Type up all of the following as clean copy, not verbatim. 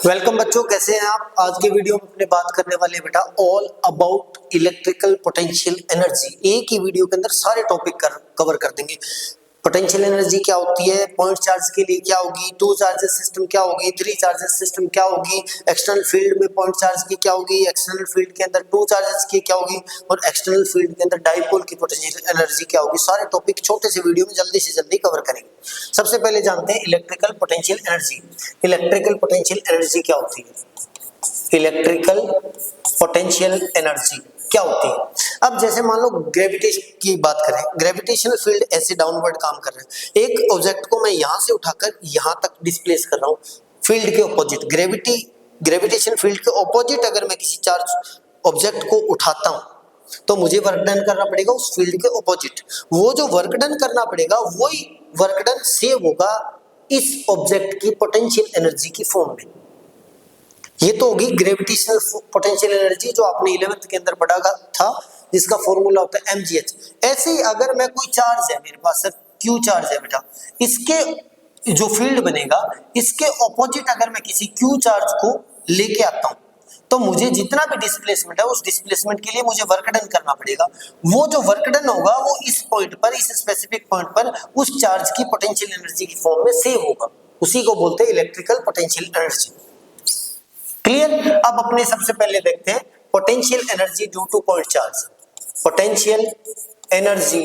Welcome बच्चों, कैसे हैं आप। आज के वीडियो में अपने बात करने वाले हैं बेटा all about electrical potential energy. एक ही वीडियो के अंदर सारे टॉपिक कवर कर देंगे। पोटेंशियल एनर्जी क्या होती है, पॉइंट चार्ज के लिए क्या होगी, टू चार्जेस सिस्टम क्या होगी, थ्री चार्जेस सिस्टम क्या होगी, एक्सटर्नल फील्ड में पॉइंट चार्ज की क्या होगी, एक्सटर्नल फील्ड के अंदर टू चार्जेस की क्या होगी और एक्सटर्नल फील्ड के अंदर डाइपोल की पोटेंशियल एनर्जी क्या होगी। सारे टॉपिक छोटे से वीडियो में जल्दी से जल्दी कवर करेंगे। सबसे पहले जानते हैं electrical potential energy. Electrical potential energy क्या होती है? इलेक्ट्रिकल पोटेंशियल एनर्जी क्या होती है? अब जैसे मान लो ग्रेविटेशन की बात करें, ग्रेविटेशनल फील्ड ऐसे डाउनवर्ड काम कर रहे हैं। एक ऑब्जेक्ट को मैं यहां से उठाकर यहां तक डिस्प्लेस कर रहा हूं, फील्ड के ऑपोजिट, ग्रेविटेशन फील्ड के ऑपोजिट अगर मैं किसी चार्ज ऑब्जेक्ट को उठाता हूं तो मुझे वर्क डन करना पड़ेगा उस फील्ड के ऑपोजिट। वो जो वर्क डन करना पड़ेगा वही वर्क डन सेव होगा इस ऑब्जेक्ट की पोटेंशियल एनर्जी की फॉर्म में। ये तो होगी ग्रेविटेशनल पोटेंशियल एनर्जी जो आपने 11th के अंदर पढ़ा था, जिसका फॉर्मूला होता है mgh। ऐसे ही अगर मैं कोई चार्ज है मेरे पास, सर क्यू चार्ज है बेटा, इसके जो फील्ड बनेगा इसके ऑपोजिट अगर मैं किसी क्यू चार्ज को लेके आता हूं तो मुझे जितना भी डिस्प्लेसमेंट है उस डिस्प्लेसमेंट के लिए मुझे वर्क डन करना पड़ेगा। वो जो वर्क डन होगा वो इस पॉइंट पर, इस स्पेसिफिक पॉइंट पर उस चार्ज की पोटेंशियल एनर्जी की फॉर्म में सेव होगा। उसी को बोलते हैं इलेक्ट्रिकल पोटेंशियल एनर्जी। क्लियर? अब अपने सबसे पहले देखते हैं potential energy due to point charge. Potential energy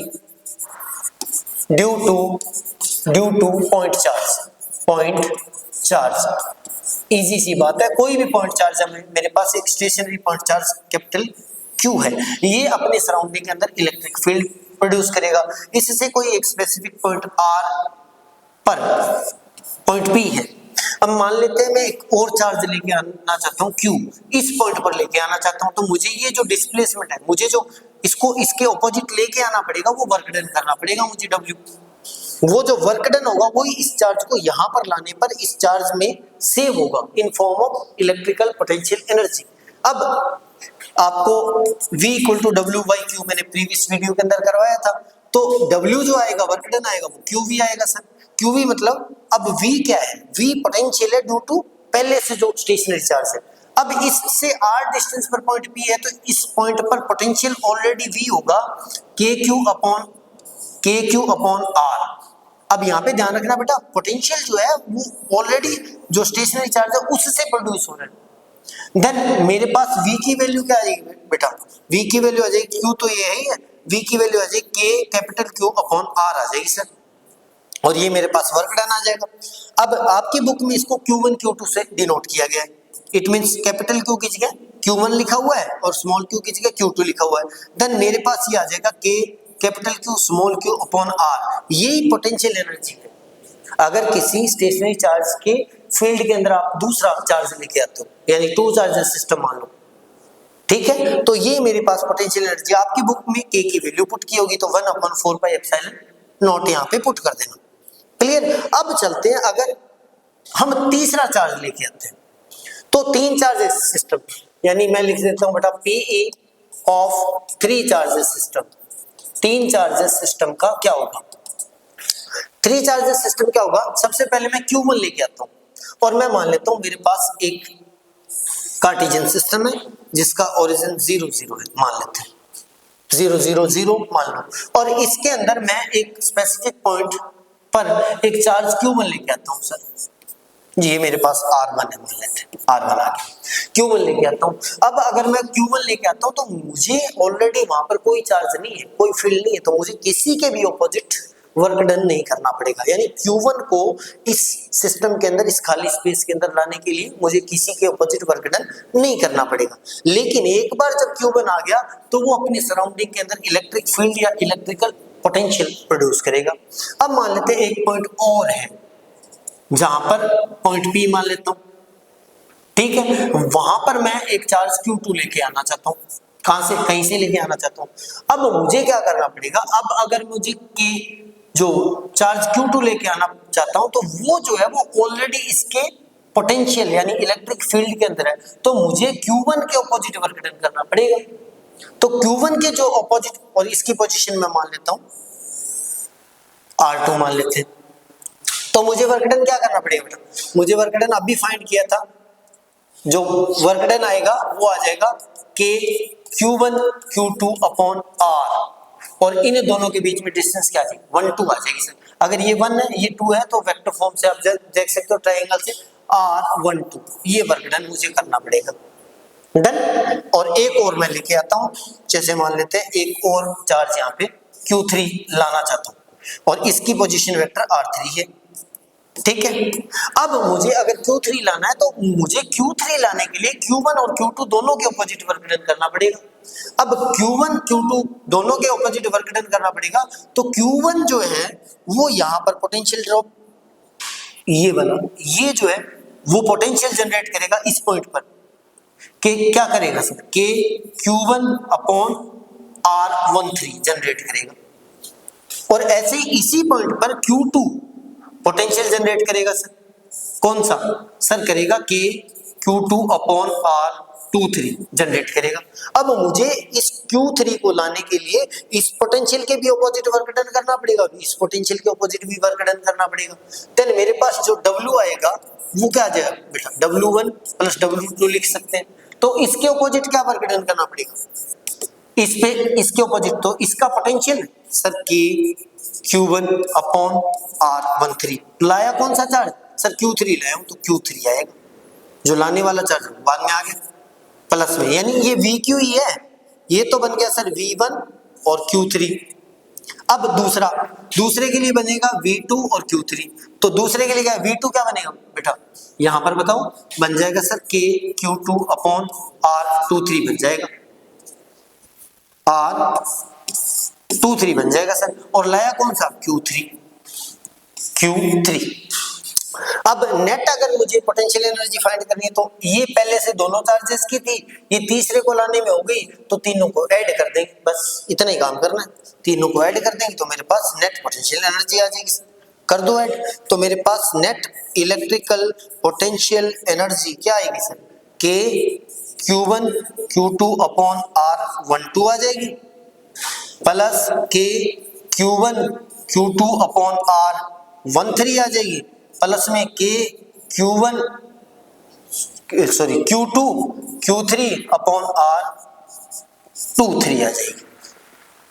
due to point charge. Point charge easy सी बात है, कोई भी पॉइंट चार्ज है, मेरे पास एक stationary point charge capital Q है, ये अपने सराउंडिंग के अंदर इलेक्ट्रिक फील्ड प्रोड्यूस करेगा। इससे कोई एक स्पेसिफिक पॉइंट आर पर पॉइंट पी है। अब मान लेते हैं मैं एक और चार्ज लेके आना चाहता हूँ क्यू, इस पॉइंट पर लेके आना चाहता हूँ, तो मुझे ये जो डिस्प्लेसमेंट है, मुझे जो इसको इसके ऑपोजिट लेके आना पड़ेगा वो वर्क डन करना पड़ेगा मुझे डब्ल्यू। वो जो वर्क डन होगा वही इस चार्ज को यहां पर लाने पर इस चार्ज में सेव होगा in form of electrical potential energy. अब आपको V equal to W by Q मैंने प्रीवियस वीडियो के अंदर करवाया था, तो W जो आएगा वर्क डन आएगा वो QV आएगा सर। QV मतलब अब V क्या है? V पोटेंशियल है ड्यू टू पहले से जो स्टेशनरी चार्ज है। अब इससे r डिस्टेंस पर पॉइंट P है तो इस पॉइंट पर पोटेंशियल ऑलरेडी V होगा KQ अपॉन R। अब यहाँ पे ध्यान रखना बेटा, पोटेंशियल जो है वो ऑलरेडी जो स्टेशनरी चार्ज है उससे प्रोड्यूस हो रहा है। देन मेरे पास V की वैल्यू क्या आ जाएगी बेटा? V की वैल्यू आ जाएगी, Q तो ये है, V की वैल्यू आ जाएगी K capital Q upon R आ जाएगी सर, और ये मेरे पास वर्क डन आ जाएगा। अब आपकी बुक में इसको Q1 Q2 से डिनोट किया गया है। इट मींस कैपिटल Q की जगह Q1 लिखा हुआ है और स्मॉल q की जगह Q2 लिखा हुआ है। देन मेरे पास ये आ जाएगा K capital Q small q upon R। यही पोटेंशियल एनर्जी है। अगर किसी स्टेशनरी चार्ज के फील्ड के अंदर आप दूसरा चार्ज लेके आते हो, यानी टू चार्जेस सिस्टम मान लो, ठीक है, तो ये मेरे पास पोटेंशियल एनर्जी। आपकी बुक में K की वैल्यू पुट की होगी तो 1/4 पाई एप्सिलॉन नॉट यहाँ पे पुट कर देना। क्लियर? अब चलते हैं, अगर हम तीसरा चार्ज लेके आते हैं तो तीन चार्जेस सिस्टम, यानी मैं लिख देता हूं बेटा PE of three charges system. तीन चार्जेस सिस्टम का क्या होगा? थ्री चार्जेस सिस्टम क्या होगा? सबसे पहले मैं Q1 लेके आता हूं और मैं मान लेता हूं मेरे पास एक कार्टेशियन सिस्टम है जिसका ओरिजिन 0 0 है, मान लेते हैं 0 0 0 मान लो, और इसके अंदर मैं एक स्पेसिफिक पॉइंट पर एक चार्ज Q1 लेके आता हूं सर। ये मेरे पास R1 है, मान लेते हैं R1 आ गया, Q1 लेके आता हूं। अब अगर मैं Q1 लेके आता हूं तो मुझे ऑलरेडी वहां पर कोई चार्ज नहीं है, कोई फील्ड नहीं है, तो मुझे किसी के भी ऑपोजिट वर्क डन नहीं करना पड़ेगा। यानी Q1 को इस सिस्टम के अंदर, इस खाली स्पेस के अंदर लाने के लिए मुझे किसी के ऑपोजिट वर्क डन नहीं करना पड़ेगा। लेकिन एक बार जब Q1 आ गया तो वो अपनी सराउंडिंग के अंदर इलेक्ट्रिक फील्ड या इलेक्ट्रिकल पोटेंशियल प्रोड्यूस करेगा। अब मान लेते हैं एक पॉइंट और है जहां पर पॉइंट P मान लेता हूं, ठीक है, वहां पर मैं एक चार्ज Q2 लेके आना चाहता हूं। कहां से? कहीं से लेके आना चाहता हूं। अब मुझे क्या करना पड़ेगा? अब अगर मुझे K जो चार्ज Q2 लेके आना चाहता हूं तो वो जो है वो ऑलरेडी इसके पोटेंशियल यानी इलेक्ट्रिक फील्ड के अंदर है, तो मुझे Q1 के ऑपोजिट वर्क डन करना पड़ेगा। तो Q1 के जो ऑपोजिट और इसकी पोजीशन में मान लेता हूं R2 मान लेते हैं, तो मुझे वर्क डन क्या करना पड़ेगा बेटा? मुझे वर्क डन अभी फाइंड किया था जो वर्क डन आएगा वो आ जाएगा K Q1 Q2 upon R, और इन दोनों के बीच में डिस्टेंस क्या आ जाएगी 1 2 आ जाएगी सर। अगर ये 1 है ये 2 है तो वेक्टर फॉर्म से आप देख सकते हो ट्रायंगल से R1 2, ये वर्क डन मुझे करना पड़ेगा। डन। और एक और मैं लेके आता हूं, जैसे मान लेते हैं एक और चार्ज यहाँ पे Q3 लाना चाहता हूं और इसकी पोजीशन वेक्टर R3 है, ठीक है। अब मुझे अगर Q3 लाना है तो मुझे Q3 लाने के लिए Q1 और Q2 दोनों के ऑपोजिट वर्क डन करना पड़ेगा। अब Q1 Q2 दोनों के ऑपोजिट वर्क डन करना पड़ेगा, तो Q1 जो है वो यहाँ पर पोटेंशियल ड्रॉप ये वाला, ये जो है वो पोटेंशियल जनरेट करेगा इस पॉइंट पर, कि क्या करेगा सर के Q1 अपॉन R13 जनरेट करेगा, और ऐसे ही इसी पॉइंट पर Q2 पोटेंशियल जनरेट करेगा सर, कौन सा सर करेगा के Q2 अपॉन R23 जनरेट करेगा। अब मुझे इस Q3 को लाने के लिए इस पोटेंशियल के भी ऑपोजिट वर्क डन करना पड़ेगा, इस पोटेंशियल के ऑपोजिट भी वर्क डन करना पड़ेगा। देन मेरे पास जो W आएगा वो क्या आ जाएगा बेटा W1 प्लस W2 लिख सकते हैं, तो इसके ऑपोजिट क्या वर्क डन करना पड़ेगा इस पे, इसके ऑपोजिट, तो इसका पोटेंशियल सर के Q1 अपॉन R13 लाया कौन सा चार्ज सर Q3 लाया हूं तो Q3 आएगा, जो लाने वाला चार्ज बाद में आ गया प्लस में, यानी ये VQ ही है, ये तो बन गया सर V1 और Q3। अब दूसरे के लिए बनेगा V2 और Q3, तो दूसरे के लिए क्या V2 क्या बनेगा बेटा यहां पर बताओ, बन जाएगा सर के Q2 अपॉन R23 बन जाएगा, R23 बन जाएगा सर, और लाया कौन सा Q3। अब नेट अगर मुझे पोटेंशियल एनर्जी फाइंड करनी है तो ये पहले से दोनों चार्जेस की थी, ये तीसरे को लाने में हो गई, तो तीनों को ऐड कर देंगे, बस इतना ही काम करना है, तीनों को ऐड कर देंगे तो मेरे पास नेट पोटेंशियल एनर्जी आ जाएगी। कर दो ऐड, तो मेरे पास नेट इलेक्ट्रिकल पोटेंशियल एनर्जी क्या आएगी सर के Q1 Q2 अपॉन R12 आ जाएगी, प्लस के Q1 Q2 अपॉन R13 आ जाएगी, प्लस में के Q2 Q3 अपॉन R23 आ जाएगी।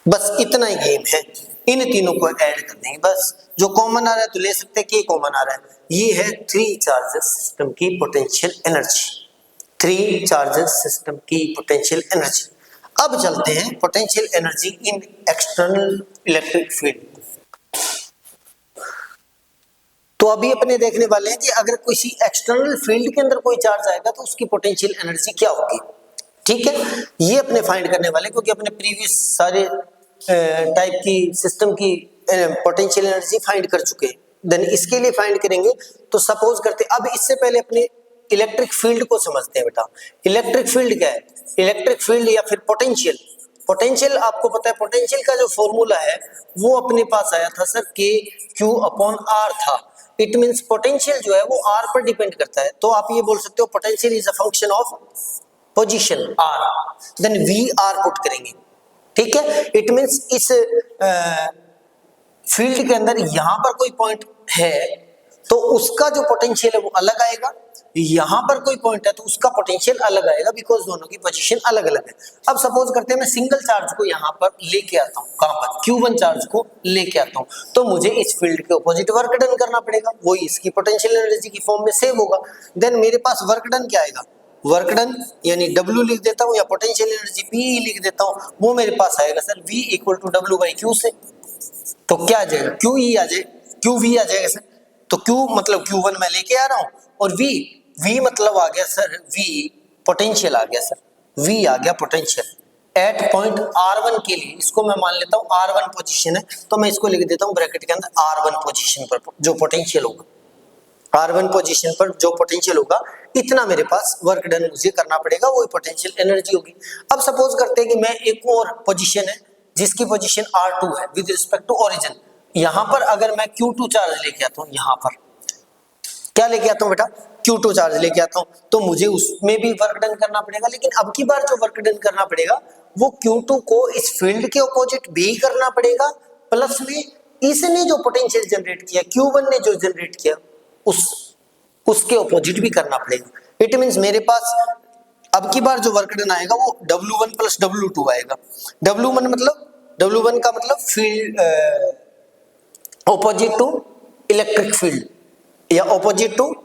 बस इतना ही गेम है, इन तीनों को ऐड कर देंगे, बस जो कॉमन आ रहा है तो ले सकते हैं, के कॉमन आ रहा है, ये है 3 चार्जेस सिस्टम की पोटेंशियल एनर्जी, 3 चार्जेस सिस्टम की पोटेंशियल एनर्जी। अब चलते हैं potential energy in external electric field. तो अभी अपने देखने वाले हैं कि अगर किसी एक्सटर्नल फील्ड के अंदर कोई चार्ज आएगा तो उसकी पोटेंशियल एनर्जी क्या होगी, ठीक है, ये अपने फाइंड करने वाले, क्योंकि अपने प्रीवियस सारे टाइप की सिस्टम की पोटेंशियल एनर्जी फाइंड कर चुके हैं, देन इसके लिए फाइंड करेंगे। तो सपोज करते, अब इससे पहले अपने इलेक्ट्रिक फील्ड को समझते हैं बेटा। इलेक्ट्रिक फील्ड क्या है, इलेक्ट्रिक फील्ड या फिर पोटेंशियल, पोटेंशियल आपको पता है, पोटेंशियल का जो फॉर्मूला है वो अपने पास आया था सर के Q अपॉन R था, इट मींस पोटेंशियल जो है वो R पर डिपेंड करता है, तो आप ये बोल सकते हो potential is a function of position R, then VR put करेंगे, ठीक है। इट मींस इस फील्ड के अंदर यहां पर कोई पॉइंट है तो उसका जो पोटेंशियल है वो अलग आएगा, यहां पर कोई पॉइंट है तो उसका पोटेंशियल अलग आएगा, बिकॉज दोनों की पोजीशन अलग अलग है। अब सपोज करते हैं मैं सिंगल चार्ज को यहां पर लेके आता हूं, कहां पर Q1 चार्ज को लेके आता हूं, तो मुझे इस फील्ड के ऑपोजिट वर्क डन करना पड़ेगा, वही इसकी पोटेंशियल एनर्जी की फॉर्म में सेव होगा। देन मेरे पास वर्क डन क्या आएगा, वर्क डन यानी W लिख देता हूं या पोटेंशियल एनर्जी P लिख देता हूं, वो मेरे पास आएगा sir V equal to W/Q से, तो क्या आ जाएगा QE आ जाएगा, QV आ जाएगा सर, तो Q मतलब Q1 मैं लेके आ रहा हूं, और V मतलब आ गया सर V पोटेंशियल आ गया सर, V आ गया पोटेंशियल एट पॉइंट R1 के लिए, इसको मैं मान लेता हूं R1 पोजीशन है, तो मैं इसको लिख देता हूं ब्रैकेट के अंदर R1 पोजीशन पर जो पोटेंशियल होगा, R1 पोजीशन पर जो पोटेंशियल होगा इतना मेरे पास वर्क डन मुझे करना पड़ेगा, वही पोटेंशियल एनर्जी होगी। अब सपोज करते हैं कि मैं एक और पोजीशन है जिसकी पोजीशन R2 है विद रिस्पेक्ट टू ओरिजिन, यहां पर अगर मैं Q2 चार्ज लेके आता हूं, यहां पर क्या लेके आता हूं बेटा Q2 चार्ज लेके आता हूं, तो मुझे उसमें भी वर्क डन करना पड़ेगा, लेकिन अब की बार जो वर्क डन करना पड़ेगा वो Q2 को इस फील्ड के ऑपोजिट भी करना पड़ेगा, प्लस में इसने जो पोटेंशियल जनरेट किया, Q1 ने जो जनरेट किया उसके ऑपोजिट भी करना पड़ेगा। इट मीन्स मेरे पास अब की बार जो वर्क डन आएगा वो W1 प्लस W2 आएगा। W1 का मतलब field opposite to electric field या ऑपोजिट टू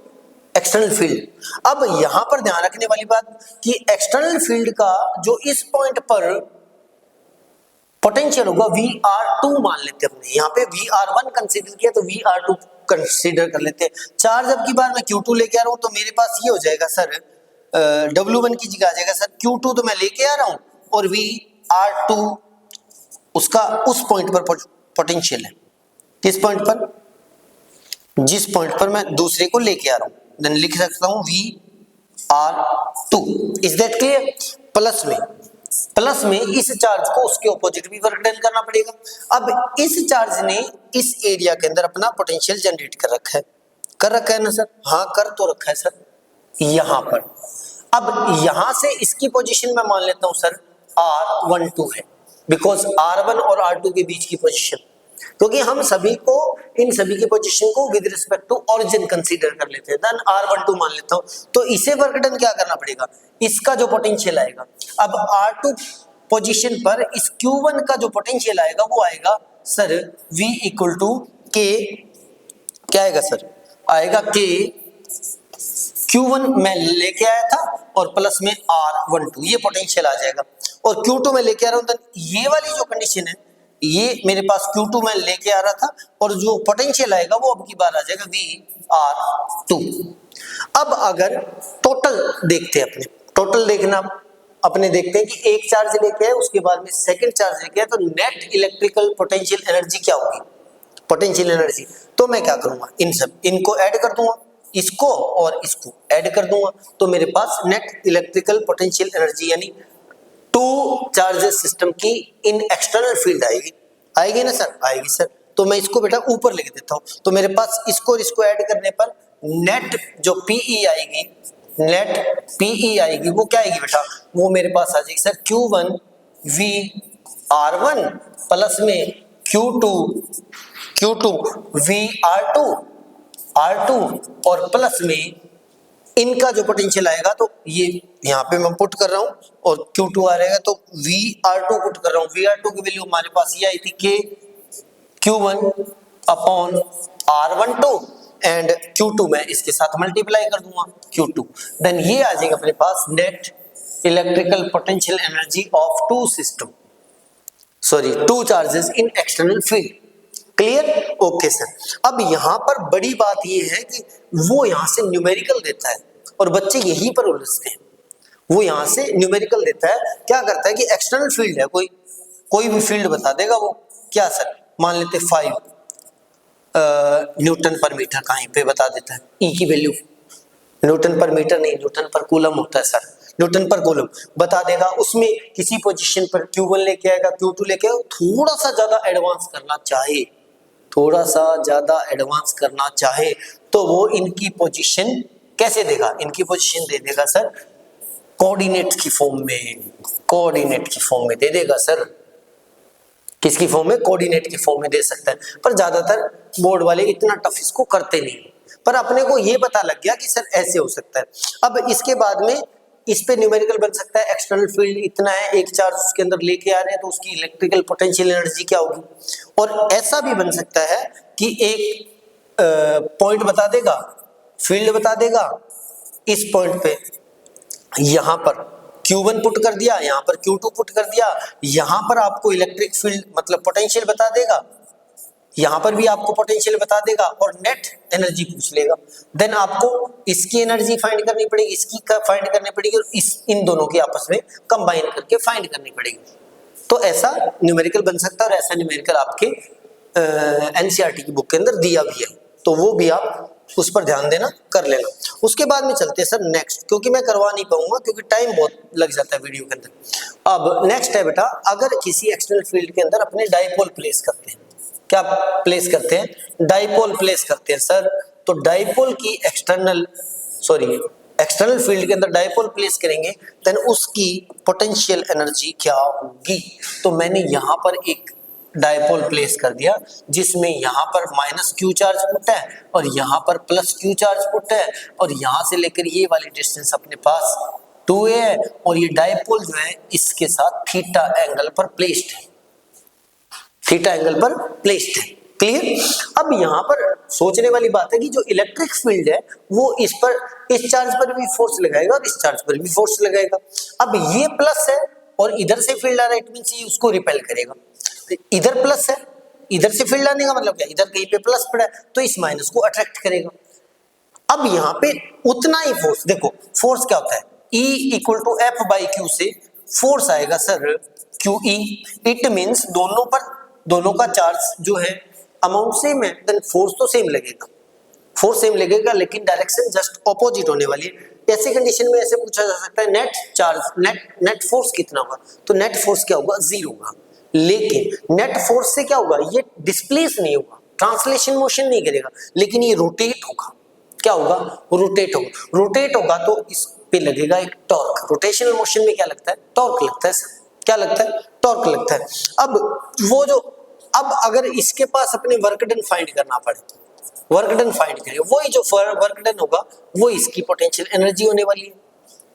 एक्सटर्नल फील्ड। अब यहां पर ध्यान रखने वाली बात कि एक्सटर्नल फील्ड का जो इस पॉइंट पर पोटेंशियल होगा VR2 मान लेते हैं हमने, यहाँ पे VR1 कंसीडर किया तो VR2 कंसीडर कर लेते हैं। चार्ज अब की बार मैं Q2 लेके आ रहा हूं तो मेरे पास ये हो जाएगा सर W1 की जगह आ जाएगा सर Q2 तो मैं लेके आ रहा हूं और VR2 उसका उस पॉइंट पर पोटेंशियल है। किस पॉइंट पर? जिस पॉइंट पर मैं दूसरे को लेके आ रहा हूं, देन लिख सकता हूं VR2। Is that clear? Plus में इस चार्ज को उसके ऑपोजिट भी वर्क डन करना पड़ेगा। अब इस चार्ज ने इस एरिया के अंदर अपना पोटेंशियल जनरेट कर रखा है ना सर? हाँ कर तो रखा है सर, यहां पर। अब यहां से इसकी पोजीशन मैं मान लेता हूं सर R12 है, बिकॉज R1 और R2 के बीच की पोजीशन, क्योंकि हम सभी को इन सभी की पोजीशन को with respect to origin consider कर लेते हैं। देन R12 मान लेता हूं, तो इसे वर्क डन क्या करना पड़ेगा? इसका जो पोटेंशियल आएगा, अब R2 पोजीशन पर इस Q1 का जो पोटेंशियल आएगा वो आएगा sir V equal to K, क्या आएगा सर? आएगा K Q1 मैं लेके आया था और प्लस में R12, ये पोटेंशियल आ जाएगा। और Q2 में लेके आ रहा हूं, तो ये वाली जो कंडीशन है, ये मेरे पास Q2 में लेके आ रहा था और जो पोटेंशियल आएगा वो अब की बार आ जाएगा VR2। अब अगर टोटल देखते हैं, टोटल देखना अपने देखते हैं कि एक चार्ज लेके आए उसके बाद में सेकंड चार्ज लेके आए, तो नेट इलेक्ट्रिकल पोटेंशियल एनर्जी क्या होगी? Potential energy. तो मैं क्या करूंगा, इनको ऐड कर दूंगा, इसको और इसको ऐड कर दूंगा, तो मेरे पास नेट इलेक्ट्रिकल पोटेंशियल एनर्जी यानी टू चार्जेस सिस्टम की इन एक्सटर्नल फील्ड आएगी ना सर? आएगी सर। तो मैं इसको बेटा ऊपर लिख देता हूं, तो मेरे पास इसको और इसको ऐड करने पर नेट जो PE आएगी, नेट PE आएगी, वो क्या आएगी बेटा? वो मेरे पास आ जाएगी सर Q1 VR1 प्लस में Q2 VR2 और प्लस में इनका जो पोटेंशियल आएगा, तो ये यहाँ पे मैं पुट कर रहा हूं और Q2 आ रहेगा तो VR2 पुट कर रहा हूं। VR2 की वैल्यू हमारे पास ये आई थी K Q1 upon R12 and Q2 में इसके साथ मल्टीप्लाई कर दूंगा Q2, देन ये आ जाएगा अपने पास net electrical potential energy of two charges in external field. Clear? Okay sir. अब यहां पर बड़ी बात यह है कि वो यहां से न्यूमेरिकल देता है और बच्चे यहीं पर उलझते हैं। वो यहां से न्यूमेरिकल देता है, क्या करता है कि एक्सटर्नल फील्ड है, कोई भी फील्ड बता देगा वो, क्या सर? मान लेते 5 न्यूटन पर मीटर, कहीं पे बता देता है ई की वैल्यू, न्यूटन पर मीटर नहीं, न्यूटन पर कूलम होता है सर, न्यूटन पर कूलम बता देगा। उसमें किसी पोजीशन पर Q1 लेके आएगा, Q2 लेके आएगा, थोड़ा सा ज्यादा एडवांस करना चाहे तो वो इनकी पोजीशन कैसे देगा? इनकी पोजीशन दे देगा सर कोऑर्डिनेट की फॉर्म में दे देगा सर। किसकी फॉर्म में? कोऑर्डिनेट की फॉर्म में दे सकता है, पर ज्यादातर बोर्ड वाले इतना टफ इसको करते नहीं, पर अपने को ये पता लग गया कि सर ऐसे हो सकता है। अब इसके बाद में इस पे न्यूमेरिकल बन सकता है, एक्सटर्नल फील्ड इतना है, एक चार्ज उसके अंदर लेके आ रहे हैं तो उसकी इलेक्ट्रिकल पोटेंशियल एनर्जी क्या होगी। और ऐसा भी बन सकता है कि एक पॉइंट बता देगा, फील्ड बता देगा, इस पॉइंट पे यहां पर Q1 पुट कर दिया, यहां पर Q2 पुट कर दिया, यहां पर आपको इलेक्ट्रिक फील्ड मतलब पोटेंशियल बता देगा, यहां पर भी आपको पोटेंशियल बता देगा और नेट एनर्जी पूछ लेगा। देन आपको इसकी एनर्जी फाइंड करनी पड़ेगी, इसकी फाइंड करनी पड़ेगी और इन दोनों की आपस में कंबाइन करके फाइंड करनी पड़ेगी। तो ऐसा न्यूमेरिकल बन सकता है और ऐसा न्यूमेरिकल आपके NCERT की बुक के अंदर दिया भी है, तो वो भी आप उस पर ध्यान देना, कर लेना। उसके बाद में चलते हैं सर नेक्स्ट, क्योंकि मैं करवा नहीं पाऊंगा क्योंकि टाइम बहुत लग जाता है वीडियो के अंदर। अब नेक्स्ट है बेटा, अगर किसी एक्सटर्नल फील्ड के अंदर अपने डाइपोल प्लेस करते हैं, क्या प्लेस करते हैं? डाइपोल प्लेस करते हैं सर। तो डाइपोल की एक्सटर्नल फील्ड के अंदर डाइपोल प्लेस करेंगे, देन उसकी पोटेंशियल एनर्जी क्या होगी। तो मैंने यहां पर एक डायपोल प्लेस कर दिया जिसमें यहाँ पर माइनस क्यू चार्ज पुट है और यहाँ पर प्लस क्यू चार्ज पुट है और यहाँ से लेकर ये वाली डिस्टेंस अपने पास 2a है और ये डायपोल जो है इसके साथ थीटा एंगल पर प्लेस्ड है, थीटा एंगल पर प्लेस्ड है। क्लियर? अब यहाँ पर सोचने वाली बात है कि जो इलेक्ट्रिक फील्ड है वो इस चार्ज पर भी फोर्स लगाएगा और इस चार्ज पर भी फोर्स लगाएगा। अब ये प्लस है और इधर से फील्ड आ रहा है, इट मींस ये उसको रिपेल करेगा। इधर प्लस है, इधर से फील्ड आने का मतलब क्या, इधर कहीं पे प्लस पड़ा है तो इस माइनस को अट्रैक्ट करेगा। अब यहाँ पे उतना ही फोर्स, देखो फोर्स क्या होता है, E equal to F by Q से फोर्स आएगा sir Q E. It means दोनों का चार्ज जो है अमाउंट सेम है, देन फोर्स तो सेम लगेगा, फोर्स सेम लगेगा लेकिन डायरेक्शन जस्ट ऑपोजिट होने वाली है। ऐसी कंडीशन में ऐसे पूछा जा सकता है नेट चार्ज नेट फोर्स कितना होगा, तो नेट फोर्स क्या होगा, 0 होगा। लेकिन नेट फोर्स से क्या होगा, ये डिस्प्लेस नहीं होगा, ट्रांसलेशन मोशन नहीं करेगा, लेकिन ये रोटेट होगा। क्या होगा, रोटेट होगा। रोटेट होगा तो इस पे लगेगा एक टॉर्क। रोटेशनल मोशन में क्या लगता है, टॉर्क लगता है। क्या लगता है, टॉर्क लगता है। अब अगर इसके पास अपने वर्क डन फाइंड करना पड़े, वर्क डन फाइंड करें, वही जो वर्क डन होगा वो इसकी पोटेंशियल एनर्जी होने वाली है।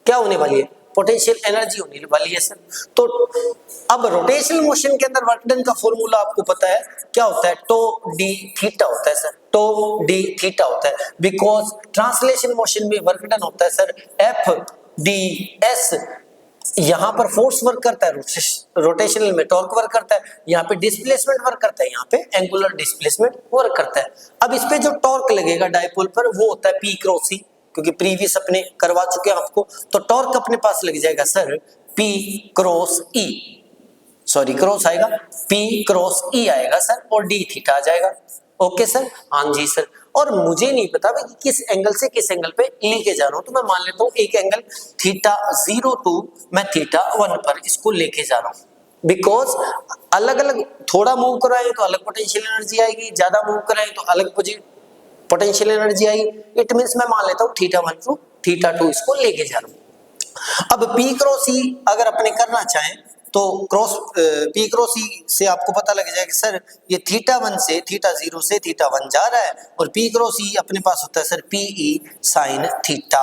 क्या होने वाली है, पोटेंशियल एनर्जी होने वाली है सर। तो अब रोटेशनल मोशन के अंदर वर्क डन का फॉर्मूला आपको पता है क्या होता है, टो डी थीटा होता है सर, टो डी थीटा होता है। बिकॉज ट्रांसलेशन मोशन में वर्क डन होता है सर एफ डी एस। यहाँ पर फोर्स वर्क करता है, रोटेशनल में टॉर्क वर्क करता है, यहाँ पे डिस्प्लेसमेंट वर्क करता है, यहाँ पे एंगुलर डिस्प्लेसमेंट वर्क करता है। अब इस पे जो टॉर्क लगेगा डायपोल पर वो होता है पी क्रॉस ई, क्योंकि प्रीवियस अपने करवा चुके हैं आपको, तो टॉर्क अपने पास लग जाएगा सर पी क्रॉस ई, सॉरी क्रॉस आएगा, पी क्रॉस ई आएगा सर और डी थीटा आ जाएगा। ओके सर, हाँ जी सर। और मुझे नहीं पता भाई किस एंगल से किस एंगल पे लेके जा रहा हूं, तो मैं मान लेता हूं एक एंगल थीटा 0 टू मैं थीटा 1 पर इसको लेके जा रहा हूं। बिकॉज अलग अलग थोड़ा मूव कराए तो अलग पोटेंशियल एनर्जी आएगी, ज्यादा मूव कराए तो अलग पोटेंशियल एनर्जी आएगी। इट मींस मैं मान लेता हूं थीटा 1 टू थीटा 2 इसको लेके जा रहा हूं। अब पी क्रॉस ई अगर अपने करना चाहें तो पी क्रॉस ई से आपको पता लग जाएगा सर ये थीटा 1 से थीटा 0 से थीटा 1 जा रहा है और पी क्रॉस ई अपने पास होता है sir P E sine theta.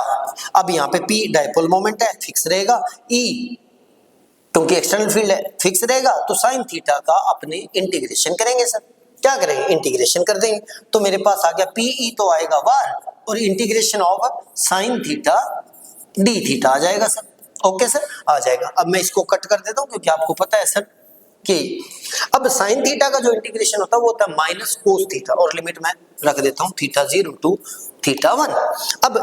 अब यहाँ पे पी डायपोल मोमेंट है, फिक्स रहेगा, ई क्योंकि एक्सटर्नल फील्ड है फिक्स रहेगा, तो साइन थीटा का अपने इंटीग्रेशन करेंगे सर। क्या करेंगे, इंटीग्रेशन कर देंगे, तो मेरे पास आ गया पी ई तो आएगा 1 और integration of sine theta D theta आ जाएगा सर। ओके सर, आ जाएगा। अब मैं इसको कट कर देता हूं क्योंकि आपको पता है सर कि अब साइन थीटा का जो इंटीग्रेशन होता है वो होता है माइनस कोस थीटा और लिमिट मैं रख देता हूं थीटा 0 टू थीटा 1। अब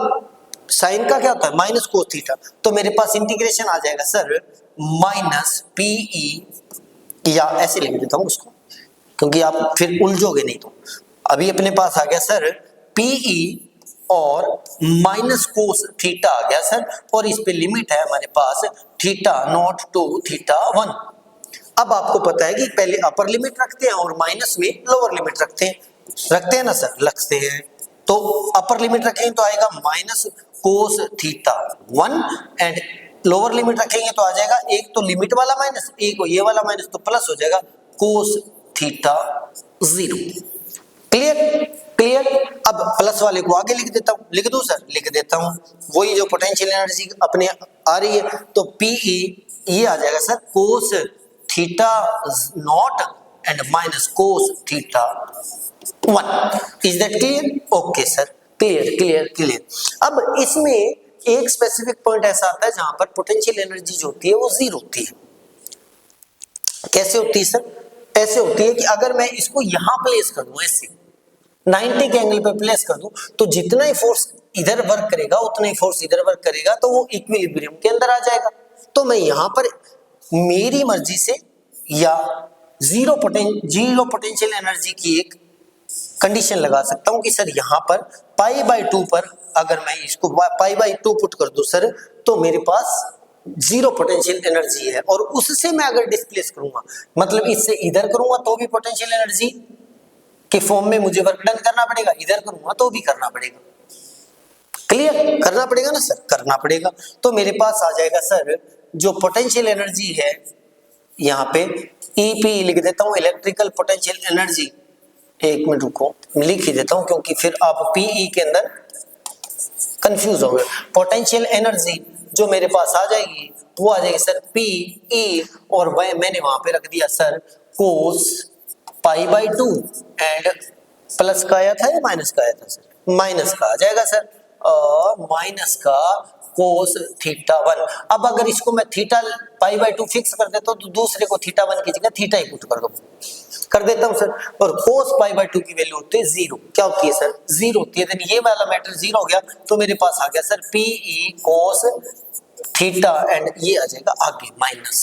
साइन का क्या होता है माइनस कोस थीटा, तो मेरे पास इंटीग्रेशन आ जाएगा सर माइनस पीई, या ऐसे लिख देता हूं उसको क्योंकि आप फिर उलझोगे नहीं। तो अभी अपने पास आ गया सर पीई और माइनस कोस थीटा आ गया सर, और इस पे लिमिट है हमारे पास थीटा नॉट टू थीटा 1। अब आपको पता है कि पहले अपर लिमिट रखते हैं और माइनस में लोअर लिमिट रखते हैं ना सर, रखते हैं। तो अपर लिमिट रखेंगे तो आएगा minus cos theta 1 and lower limit रखेंगे तो आ जाएगा एक तो लिमिट वाला माइनस, एक ये वाला माइनस, तो प्लस हो जाएगा कोस थीटा 0। क्लियर। अब प्लस वाले को आगे लिख देता हूं, लिख दूं सर, लिख देता हूं। वही जो पोटेंशियल एनर्जी अपने आ रही है तो पीई ये आ जाएगा sir cos theta naught and minus cos theta 1। Is that clear? Okay sir, clear. अब इसमें एक स्पेसिफिक पॉइंट ऐसा आता है जहां पर पोटेंशियल एनर्जी जो होती है वो 0 होती है। कैसे होती है सर? ऐसे होती है कि अगर मैं इसको यहां प्लेस कर दूं, ऐसे 90 के एंगल पे प्लेस कर दूं, तो जितना ही फोर्स इधर वर्क करेगा उतना ही फोर्स इधर वर्क करेगा, तो वो इक्विलिब्रियम के अंदर आ जाएगा। तो मैं यहां पर मेरी मर्जी से या जीरो पोटेंशियल एनर्जी की एक कंडीशन लगा सकता हूं कि सर यहां पर पाई बाई 2 पर अगर मैं इसको पाई बाई 2 पुट कर दूं सर, तो मेरे पास 0 पोटेंशियल एनर्जी है, और उससे मैं अगर डिस्प्लेस करूंगा, मतलब इससे इधर करूंगा तो भी पोटेंशियल एनर्जी के फॉर्म में मुझे वर्क डन करना पड़ेगा, इधर करूंगा तो भी करना पड़ेगा। क्लियर? करना पड़ेगा ना सर, करना पड़ेगा। तो मेरे पास आ जाएगा सर जो पोटेंशियल एनर्जी है यहाँ पे ईपी लिख देता हूँ, इलेक्ट्रिकल पोटेंशियल एनर्जी। एक मिनट रुको, लिख ही देता हूँ क्योंकि फिर आप पीई के अंदर कंफ्यूज हो गए। पोटेंशियल एनर्जी जो मेरे पास आ जाएगी वो आ जाएगी सर पीई, और वह मैंने वहां पे रख दिया सर कोस π/2 एंड प्लस का आया था या माइनस का आया था सर? माइनस का आ जाएगा सर, और माइनस का कोस θ1। अब अगर इसको मैं थीटा π/2 फिक्स कर देता हूं तो दूसरे को θ1 की जगह थीटा ही पुट कर देता हूं सर, और कोस π/2 की वैल्यू होती है 0। क्या होती है सर? 0 होती है। देन ये वाला मैटर 0 हो गया तो मेरे पास आ गया sir PE cos theta, and ये आ जाएगा आगे माइनस।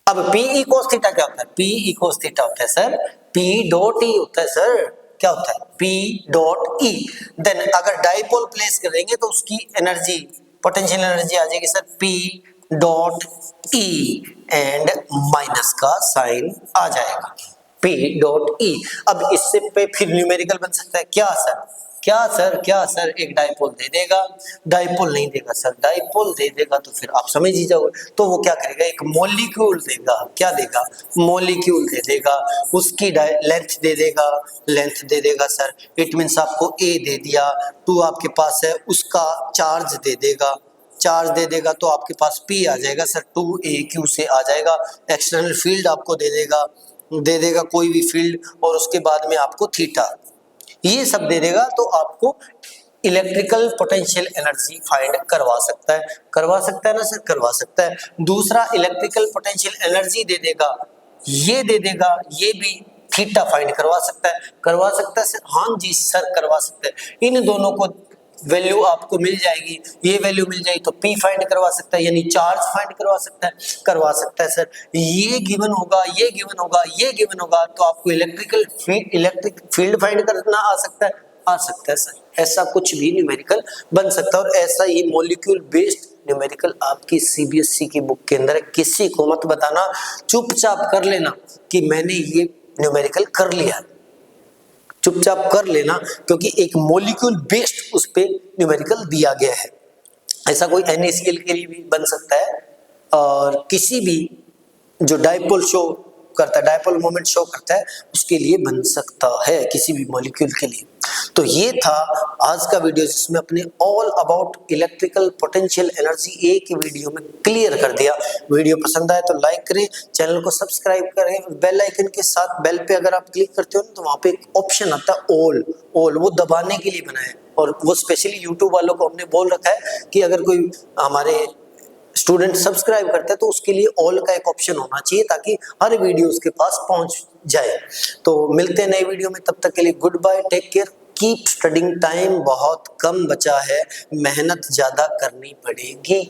अब पीई कोस थीटा क्या होता है? पीई कोस थीटा होता है सर पी डॉट ई होता है सर। क्या होता है? P dot E. देन अगर डाइपोल प्लेस करेंगे तो उसकी एनर्जी, पोटेंशियल एनर्जी आ जाएगी sir P dot E, and minus का साइन आ जाएगा पी डॉट ई। अब इससे पे फिर न्यूमेरिकल बन सकता है क्या सर? क्या सर एक डाइपोल दे देगा? डाइपोल नहीं देगा सर, डाइपोल दे देगा तो फिर आप समझ ही जाओगे। तो वो क्या करेगा? एक मॉलिक्यूल देगा। क्या देगा? मॉलिक्यूल दे देगा, उसकी लेंथ दे देगा सर। इट मीन्स आपको ए दे दिया, 2 आपके पास है, उसका चार्ज दे देगा तो आपके पास P आ जाएगा सर 2AQ से आ जाएगा। एक्सटर्नल फील्ड आपको दे देगा कोई भी फील्ड, और उसके बाद में आपको थीटा, ये सब दे देगा तो आपको इलेक्ट्रिकल पोटेंशियल एनर्जी फाइंड करवा सकता है ना सर? करवा सकता है। दूसरा इलेक्ट्रिकल पोटेंशियल एनर्जी दे देगा, ये भी थीटा फाइंड करवा सकता है सर। हाँ जी सर करवा सकता है। इन दोनों को वैल्यू आपको मिल जाएगी, ये वैल्यू मिल जाएगी तो P फाइंड करवा सकता है, यानी चार्ज फाइंड करवा सकता है सर। ये गिवन होगा तो आपको इलेक्ट्रिक फील्ड फाइंड करना आ सकता है सर। ऐसा कुछ भी न्यूमेरिकल बन सकता है, और ऐसा ही मॉलिक्यूल बेस्ड न्यूमेरिकल आपकी सीबीएसई की बुक के अंदर है। किसी को मत बताना, चुपचाप कर लेना कि मैंने ये न्यूमेरिकल कर लिया, चुपचाप कर लेना, क्योंकि एक मॉलिक्यूल बेस्ड उस पे न्यूमेरिकल दिया गया है। ऐसा कोई NaCl के लिए भी बन सकता है, और किसी भी जो डाइपोल मोमेंट शो करता है उसके लिए बन सकता है, किसी भी मॉलिक्यूल के लिए। तो ये था आज का वीडियो जिसमें अपने all about electrical potential energy एक ही वीडियो में क्लियर कर दिया। वीडियो पसंद आए तो लाइक करें, चैनल को सब्सक्राइब करें, बेल आइकन के साथ बेल पे अगर आप क्लिक करते हो तो वहां पे एक ऑप्शन आता है ऑल, वो दबाने के लिए बना है, और वो स्पेशली यूट्यूब वालों को हमने बोल रखा है कि अगर कोई हमारे स्टूडेंट सब्सक्राइब करता है तो उसके लिए ऑल का एक ऑप्शन होना चाहिए, ताकि हर वीडियो उसके पास पहुंच जाए। तो मिलते हैं नए वीडियो में, तब तक के लिए good bye, take care, keep studying. Time बहुत कम बचा है, मेहनत ज्यादा करनी पड़ेगी।